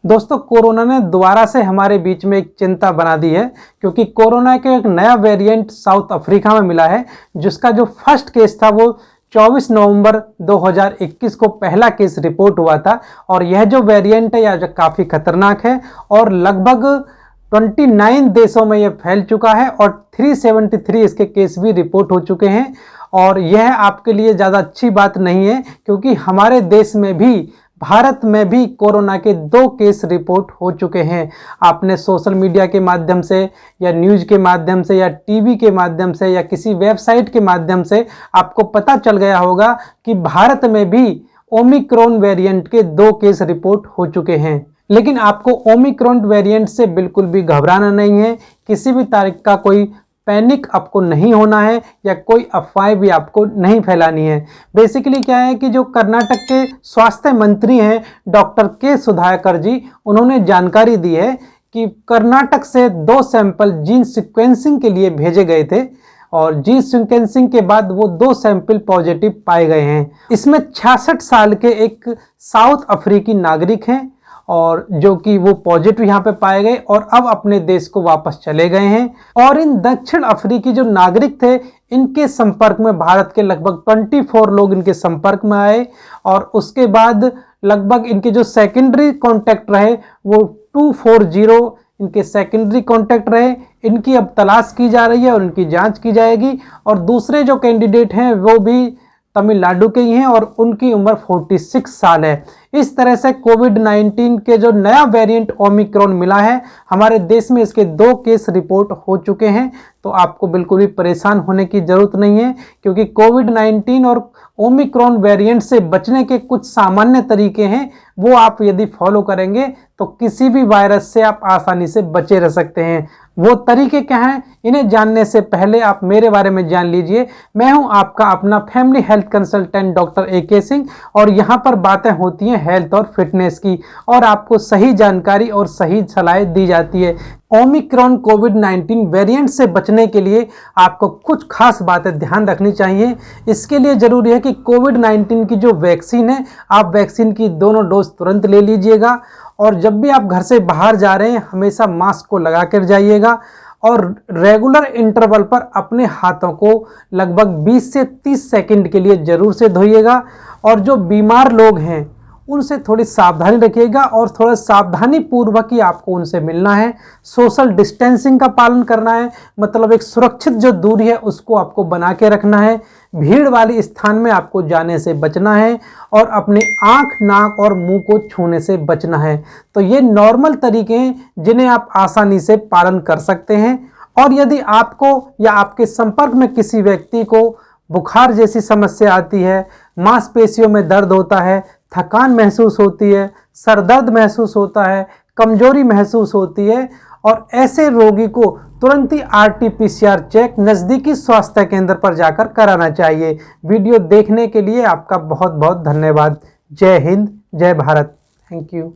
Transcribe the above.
दोस्तों, कोरोना ने दोबारा से हमारे बीच में एक चिंता बना दी है, क्योंकि कोरोना का एक नया वेरिएंट साउथ अफ्रीका में मिला है, जिसका जो फर्स्ट केस था वो 24 नवंबर 2021 को पहला केस रिपोर्ट हुआ था। और यह जो वेरिएंट है यह काफ़ी खतरनाक है और लगभग 29 देशों में यह फैल चुका है और 373 इसके केस भी रिपोर्ट हो चुके हैं। और यह आपके लिए ज़्यादा अच्छी बात नहीं है, क्योंकि हमारे देश में भी, भारत में भी कोरोना के 2 केस रिपोर्ट हो चुके हैं। आपने सोशल मीडिया के माध्यम से या न्यूज़ के माध्यम से या टीवी के माध्यम से या किसी वेबसाइट के माध्यम से आपको पता चल गया होगा कि भारत में भी ओमिक्रॉन वेरिएंट के 2 केस रिपोर्ट हो चुके हैं। लेकिन आपको ओमिक्रॉन वेरिएंट से बिल्कुल भी घबराना नहीं है, किसी भी तरह का कोई पैनिक आपको नहीं होना है या कोई अफवाहें भी आपको नहीं फैलानी है। बेसिकली क्या है कि जो कर्नाटक के स्वास्थ्य मंत्री हैं डॉक्टर के सुधाकर जी, उन्होंने जानकारी दी है कि कर्नाटक से 2 सैंपल जीन सीक्वेंसिंग के लिए भेजे गए थे और जीन सीक्वेंसिंग के बाद वो 2 सैंपल पॉजिटिव पाए गए हैं। इसमें 66 साल के एक साउथ अफ्रीकी नागरिक हैं और जो कि वो पॉजिटिव यहाँ पे पाए गए और अब अपने देश को वापस चले गए हैं। और इन दक्षिण अफ्रीकी जो नागरिक थे, इनके संपर्क में भारत के लगभग 24 लोग इनके संपर्क में आए और उसके बाद लगभग इनके जो सेकेंडरी कॉन्टैक्ट रहे वो 240 इनके सेकेंडरी कॉन्टैक्ट रहे। इनकी अब तलाश की जा रही है और इनकी जाँच की जाएगी। और दूसरे जो कैंडिडेट हैं वो भी तमिलनाडु के ही हैं और उनकी उम्र 46 साल है। इस तरह से कोविड-19 के जो नया वेरिएंट ओमिक्रॉन मिला है, हमारे देश में इसके 2 केस रिपोर्ट हो चुके हैं। तो आपको बिल्कुल भी परेशान होने की ज़रूरत नहीं है, क्योंकि कोविड-19 और ओमिक्रॉन वेरिएंट से बचने के कुछ सामान्य तरीके हैं, वो आप यदि फॉलो करेंगे तो किसी भी वायरस से आप आसानी से बचे रह सकते हैं। वो तरीके क्या हैं, इन्हें जानने से पहले आप मेरे बारे में जान लीजिए। मैं हूं आपका अपना family health consultant doctor AK Singh और यहां पर बातें होती हैं हेल्थ और फिटनेस की और आपको सही जानकारी और सही सलाह दी जाती है। ओमिक्रॉन कोविड-19 वेरिएंट से बचने के लिए आपको कुछ खास बातें ध्यान रखनी चाहिए। इसके लिए ज़रूरी है कि कोविड-19 की जो वैक्सीन है, आप वैक्सीन की दोनों डोज तुरंत ले लीजिएगा और जब भी आप घर से बाहर जा रहे हैं हमेशा मास्क को लगा कर जाइएगा और रेगुलर इंटरवल पर अपने हाथों को लगभग 20 से 30 सेकंड के लिए ज़रूर से धोइएगा। और जो बीमार लोग हैं उनसे थोड़ी सावधानी रखिएगा और थोड़ा सावधानी पूर्वक ही आपको उनसे मिलना है। सोशल डिस्टेंसिंग का पालन करना है, मतलब एक सुरक्षित जो दूरी है उसको आपको बना के रखना है। भीड़ वाले स्थान में आपको जाने से बचना है और अपने आँख, नाक और मुंह को छूने से बचना है। तो ये नॉर्मल तरीके हैं जिन्हें आप आसानी से पालन कर सकते हैं। और यदि आपको या आपके संपर्क में किसी व्यक्ति को बुखार जैसी समस्या आती है, मांसपेशियों में दर्द होता है, थकान महसूस होती है, सर दर्द महसूस होता है, कमजोरी महसूस होती है, और ऐसे रोगी को तुरंत ही RT-PCR चेक नज़दीकी स्वास्थ्य केंद्र पर जाकर कराना चाहिए। वीडियो देखने के लिए आपका बहुत बहुत धन्यवाद। जय हिंद, जय भारत। Thank you.